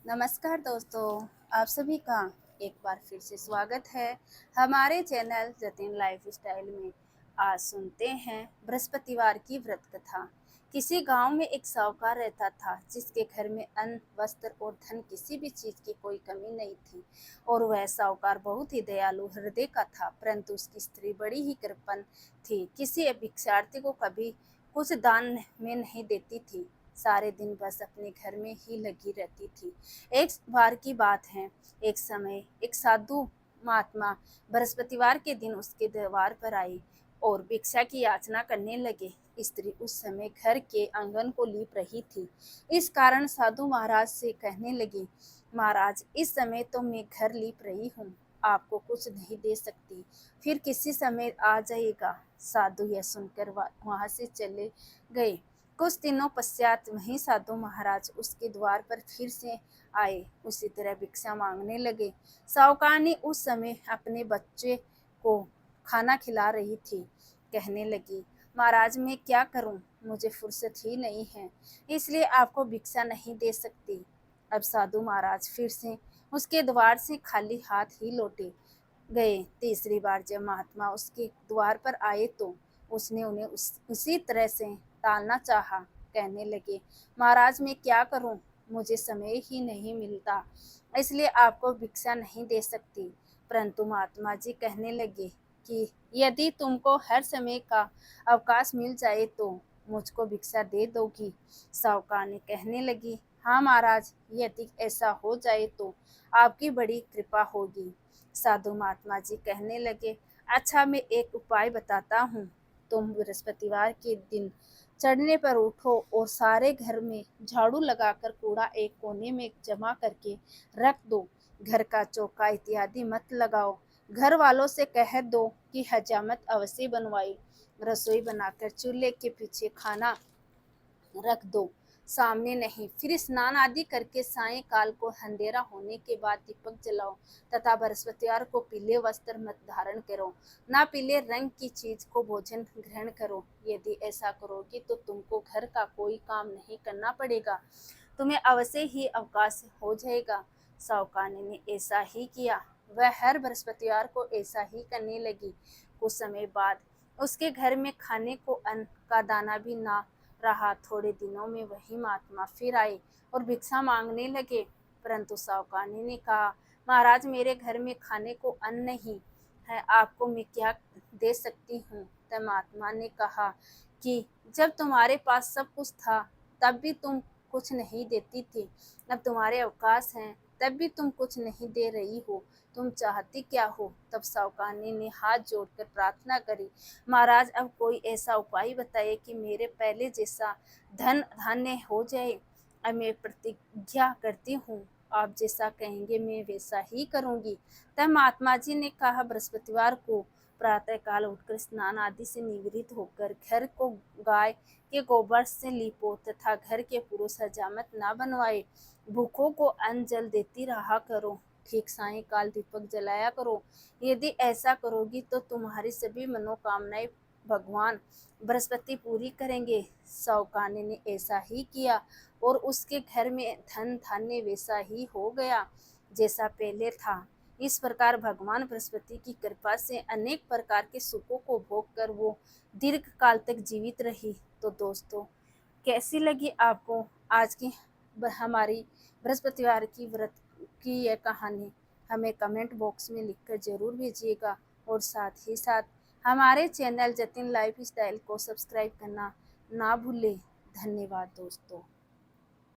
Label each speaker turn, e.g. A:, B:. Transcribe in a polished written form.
A: नमस्कार दोस्तों, आप सभी का एक बार फिर से स्वागत है हमारे चैनल जतिन लाइफ स्टाइल में। आज सुनते हैं बृहस्पतिवार की व्रत कथा। किसी गांव में एक साहूकार रहता था जिसके घर में अन्न, वस्त्र और धन किसी भी चीज की कोई कमी नहीं थी। और वह साहूकार बहुत ही दयालु हृदय का था, परंतु उसकी स्त्री बड़ी ही कृपण थी। किसी भिक्षार्थी को कभी कुछ दान में नहीं देती थी। सारे दिन बस अपने घर में ही लगी रहती थी। एक बार की बात है, एक समय एक साधु महात्मा बृहस्पतिवार के दिन उसके द्वार पर आए और भिक्षा की याचना करने लगे। स्त्री उस समय घर के आंगन को लीप रही थी। इस कारण साधु महाराज से कहने लगी, महाराज, इस समय तो मैं घर लीप रही हूँ, आपको कुछ नहीं दे सकती, फिर किसी समय आ जाएगा। साधु यह सुनकर वहां से चले गए। कुछ दिनों पश्चात वही साधु महाराज उसके द्वार पर फिर से आए, उसी तरह भिक्षा मांगने लगे। साहूकारनी उस समय अपने बच्चे को खाना खिला रही थी। कहने लगी, महाराज, मैं क्या करूं, मुझे फुर्सत ही नहीं है, इसलिए आपको भिक्षा नहीं दे सकती। अब साधु महाराज फिर से उसके द्वार से खाली हाथ ही लौटे गए। तीसरी बार जब महात्मा उसके द्वार पर आए तो उसने उन्हें उसी तरह से टालना चाहा। कहने लगे, महाराज, मैं क्या करूं, मुझे समय ही नहीं मिलता, इसलिए आपको भिक्षा नहीं दे सकती। परंतु महात्मा जी कहने लगे कि यदि तुमको हर समय का अवकाश मिल जाए तो मुझको भिक्षा दे दोगी। साहूकार ने कहने लगी, हाँ महाराज, यदि ऐसा हो जाए तो आपकी बड़ी कृपा होगी। साधु महात्मा जी कहने लगे, अच्छा, मैं एक उपाय बताता हूँ। तुम बृहस्पतिवार के दिन चढ़ने पर उठो और सारे घर में झाड़ू लगाकर कूड़ा एक कोने में जमा करके रख दो। घर का चौका इत्यादि मत लगाओ। घर वालों से कह दो कि हजामत अवश्य बनवाई। रसोई बनाकर चूल्हे के पीछे खाना रख दो, सामने नहीं। फिर स्नान आदि करके सायंकाल को अंधेरा होने के बाद दीपक जलाओ तथा बृहस्पतिवार को पीले वस्त्र मत धारण करो, ना पीले रंग की चीज को भोजन ग्रहण करो। यदि ऐसा करोगी तो तुमको घर का कोई काम नहीं करना पड़ेगा, तुम्हें अवश्य ही अवकाश हो जाएगा। साहूकारनी ने ऐसा ही किया। वह हर बृहस्पतिवार को ऐसा ही करने लगी। कुछ समय बाद उसके घर में खाने को अन्न का दाना भी ना रहा। थोड़े दिनों में वही महात्मा फिर आए और भिक्षा मांगने लगे। परंतु साहूकारनी ने कहा, महाराज, मेरे घर में खाने को अन्न नहीं है, आपको मैं क्या दे सकती हूँ। तब महात्मा ने कहा कि जब तुम्हारे पास सब कुछ था तब भी तुम कुछ नहीं देती थी, अब तुम्हारे अवकाश हैं तब भी तुम कुछ नहीं दे रही हो, तुम चाहती क्या हो। तब साहूकारनी ने हाथ जोड़कर प्रार्थना करी, महाराज, अब कोई ऐसा उपाय बताइए कि मेरे पहले जैसा धन धान्य हो जाए। अब मैं प्रतिज्ञा करती हूँ, आप जैसा कहेंगे मैं वैसा ही करूँगी। तब महात्मा जी ने कहा, बृहस्पतिवार को प्रातःकाल उठकर स्नान आदि से निवृत्त होकर घर को गाय के गोबर से लीपो तथा घर के पुरुष हजामत ना बनवाए। भूखों को अन्न जल देती रहा करो, ठीक सायंकाल दीपक जलाया करो। यदि ऐसा करोगी तो तुम्हारी सभी मनोकामनाएं भगवान बृहस्पति पूरी करेंगे। साहूकारनी ने ऐसा ही किया और उसके घर में धन धान्य वैसा ही हो गया जैसा पहले था। इस प्रकार भगवान बृहस्पति की कृपा से अनेक प्रकार के सुखों को भोग कर वो दीर्घ काल तक जीवित रही। तो दोस्तों, कैसी लगी आपको आज की हमारी बृहस्पतिवार की व्रत की यह कहानी? हमें कमेंट बॉक्स में लिखकर ज़रूर भेजिएगा और साथ ही साथ हमारे चैनल जतिन लाइफ स्टाइल को सब्सक्राइब करना ना भूलें। धन्यवाद दोस्तों।